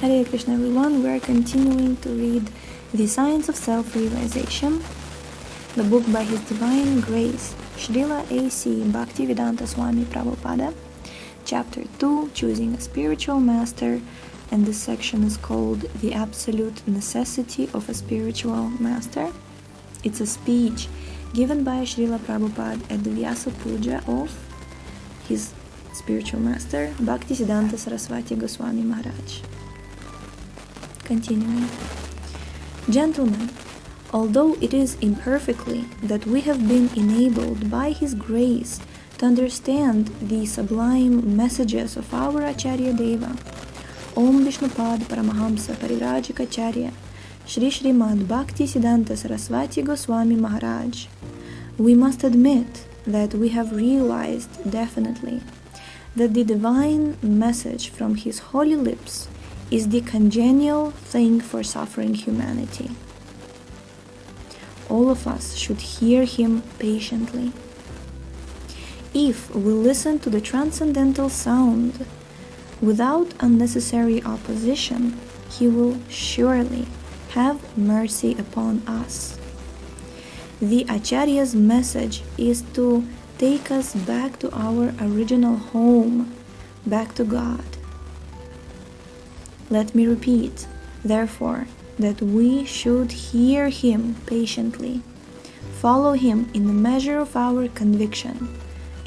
Hare Krishna everyone, we are continuing to read The Science of Self-Realization, the book by His Divine Grace, Srila A.C. Bhakti-Vedanta Swami Prabhupada, Chapter 2, Choosing a Spiritual Master, and this section is called The Absolute Necessity of a Spiritual Master. It's a speech given by Srila Prabhupada at the Vyasa Puja of his spiritual master, Bhaktisiddhanta Saraswati Goswami Maharaj. Continuing. Gentlemen, although it is imperfectly that we have been enabled by His grace to understand the sublime messages of our Acharya Deva, Om Vishnupad Paramahamsa Parirajikacharya, Shri Srimad Bhaktisiddhanta Saraswati Goswami Maharaj, we must admit that we have realized definitely that the divine message from His holy lips is the congenial thing for suffering humanity. All of us should hear Him patiently. If we listen to the transcendental sound without unnecessary opposition, He will surely have mercy upon us. The Acharya's message is to take us back to our original home, back to God. Let me repeat, therefore, that we should hear Him patiently, follow Him in the measure of our conviction,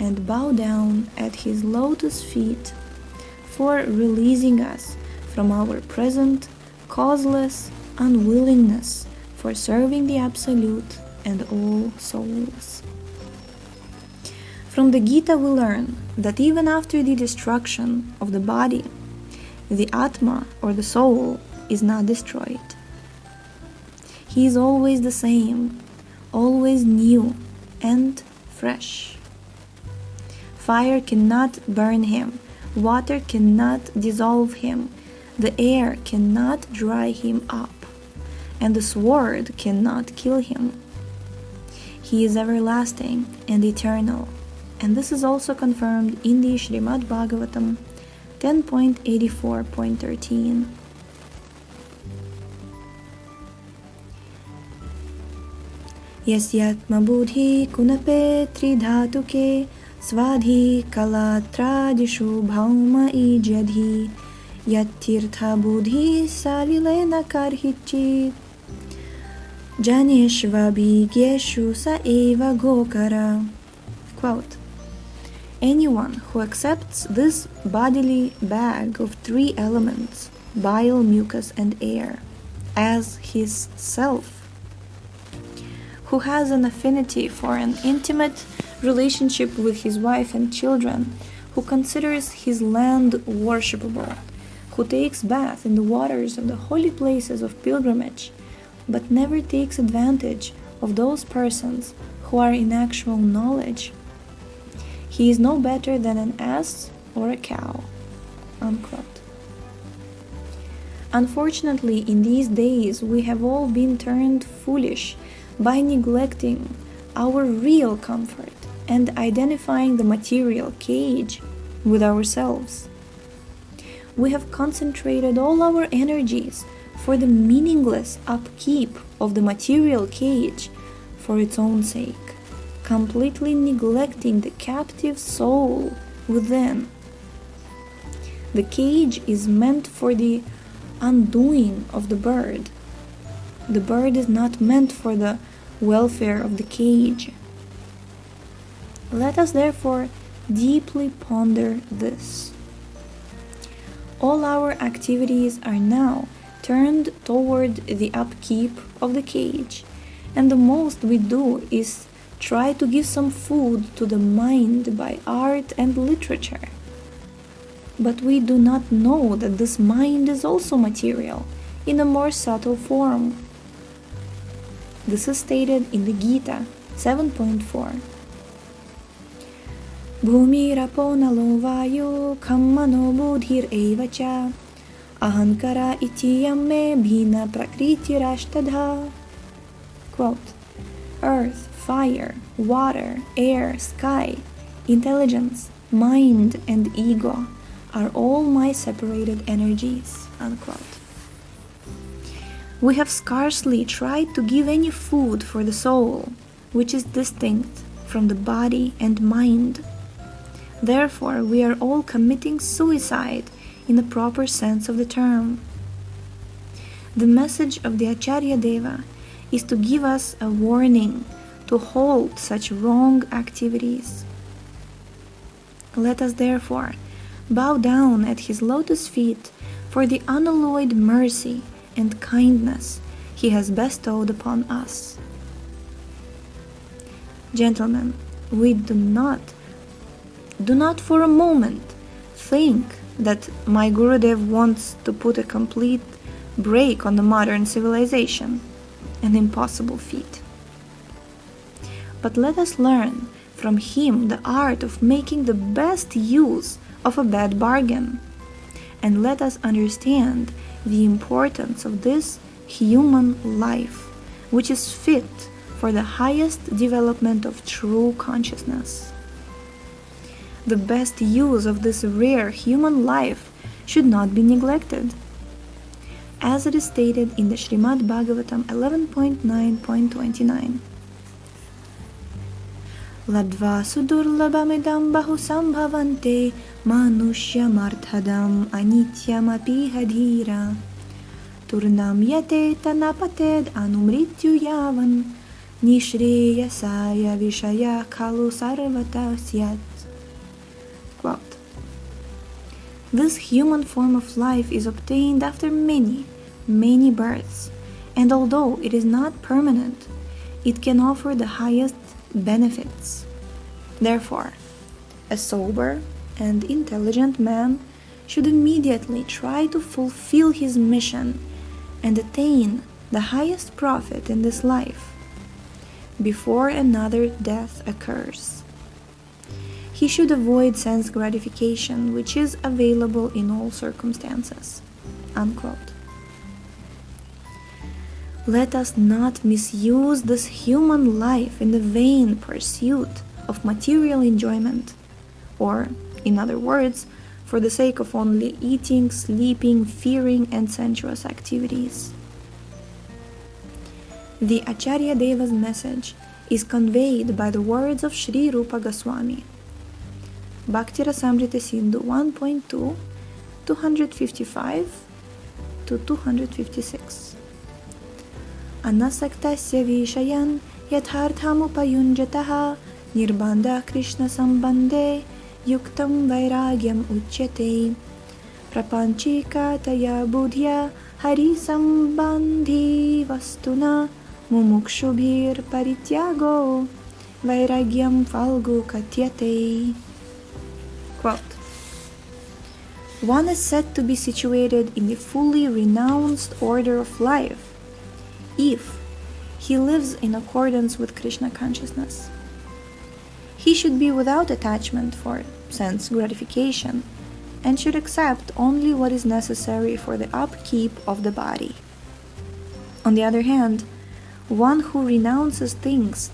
and bow down at His lotus feet for releasing us from our present causeless unwillingness for serving the Absolute and all souls. From the Gita we learn that even after the destruction of the body, the Atma or the soul is not destroyed. He is always the same, always new and fresh. Fire cannot burn him, water cannot dissolve him, the air cannot dry him up, and the sword cannot kill him. He is everlasting and eternal, and this is also confirmed in the Srimad Bhagavatam 10.84.13. Yasyatma buddhi kunape tridhatuke svadhi kalatradishu bhauma ijadhi yattirtha buddhi salilena karhichit janeshvabhigyeshu sa eva gokara. Quote, anyone who accepts this bodily bag of three elements, bile, mucus, and air, as his self, who has an affinity for an intimate relationship with his wife and children, who considers his land worshipable, who takes bath in the waters of the holy places of pilgrimage, but never takes advantage of those persons who are in actual knowledge, he is no better than an ass or a cow. Unquote. Unfortunately, in these days, we have all been turned foolish by neglecting our real comfort and identifying the material cage with ourselves. We have concentrated all our energies for the meaningless upkeep of the material cage for its own sake, completely neglecting the captive soul within. The cage is meant for the undoing of the bird. The bird is not meant for the welfare of the cage. Let us therefore deeply ponder this. All our activities are now turned toward the upkeep of the cage, and the most we do is try to give some food to the mind by art and literature. But we do not know that this mind is also material, in a more subtle form. This is stated in the Gita 7.4. Bhumirapo nalo vayu kammano buddhir evacha ahankara itiyam me bhina prakritirashtadha. Quote, earth, fire, water, air, sky, intelligence, mind, and ego are all my separated energies." Unquote. We have scarcely tried to give any food for the soul, which is distinct from the body and mind. Therefore, we are all committing suicide in the proper sense of the term. The message of the Acharya Deva is to give us a warning to halt such wrong activities. Let us therefore bow down at his lotus feet for the unalloyed mercy and kindness he has bestowed upon us. Gentlemen, we do not for a moment think that my Gurudev wants to put a complete break on the modern civilization, an impossible feat. But let us learn from him the art of making the best use of a bad bargain, and let us understand the importance of this human life, which is fit for the highest development of true consciousness. The best use of this rare human life should not be neglected. As it is stated in the Srimad Bhagavatam 11.9.29. Ladva sudurlabamidam bahusambhavante manusyamarthadam anityamapi hadhira turnam yate tanapated anumrityu yavan nishreyasaya vishaya kalu sarvata syat. Quote, this human form of life is obtained after many, many births, and although it is not permanent, it can offer the highest benefits. Therefore, a sober and intelligent man should immediately try to fulfill his mission and attain the highest profit in this life before another death occurs. He should avoid sense gratification, which is available in all circumstances. Unquote. Let us not misuse this human life in the vain pursuit of material enjoyment, or, in other words, for the sake of only eating, sleeping, fearing, and sensuous activities. The Acharya Deva's message is conveyed by the words of Sri Rupa Goswami. Bhakti Rasamrita Sindhu 1.2, 255 to 256. Anasaktasya vishayan yatharthamupayunjataha nirbandha Krishna sambandhe yuktam vairagyam uchyate prapanchika taya buddhya hari sambandhi vastuna mumukshubhir parityago vairagyam falgu katyate. Quote, one is said to be situated in the fully renounced order of life if he lives in accordance with Krishna consciousness. He should be without attachment for sense gratification and should accept only what is necessary for the upkeep of the body. On the other hand, one who renounces things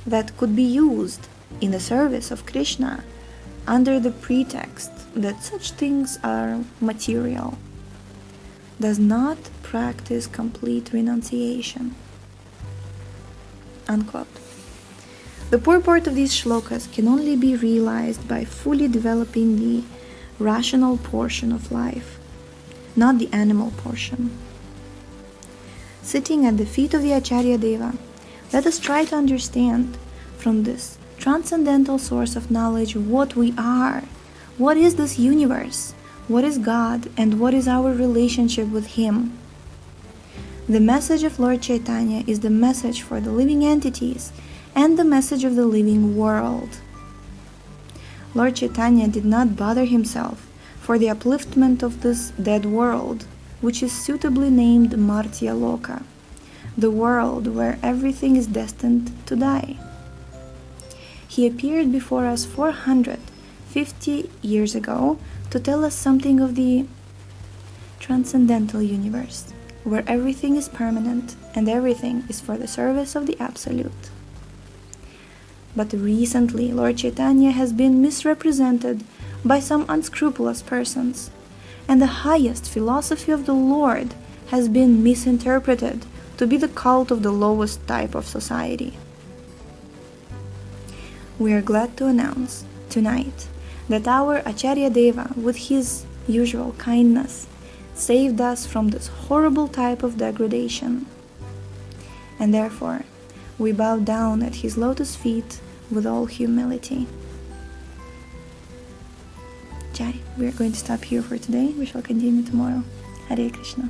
that could be used in the service of Krishna under the pretext that such things are material does not practice complete renunciation. Unquote. The purport of these shlokas can only be realized by fully developing the rational portion of life, not the animal portion. Sitting at the feet of the Acharya Deva, let us try to understand from this transcendental source of knowledge what we are, what is this universe, what is God, and what is our relationship with Him. The message of Lord Chaitanya is the message for the living entities and the message of the living world. Lord Chaitanya did not bother himself for the upliftment of this dead world, which is suitably named Martya Loka, the world where everything is destined to die. He appeared before us 450 years ago to tell us something of the transcendental universe, where everything is permanent and everything is for the service of the Absolute. But recently, Lord Chaitanya has been misrepresented by some unscrupulous persons, and the highest philosophy of the Lord has been misinterpreted to be the cult of the lowest type of society. We are glad to announce tonight that our Acharya Deva, with his usual kindness, saved us from this horrible type of degradation. And therefore, we bow down at his lotus feet with all humility. Jai, we are going to stop here for today. We shall continue tomorrow. Hare Krishna.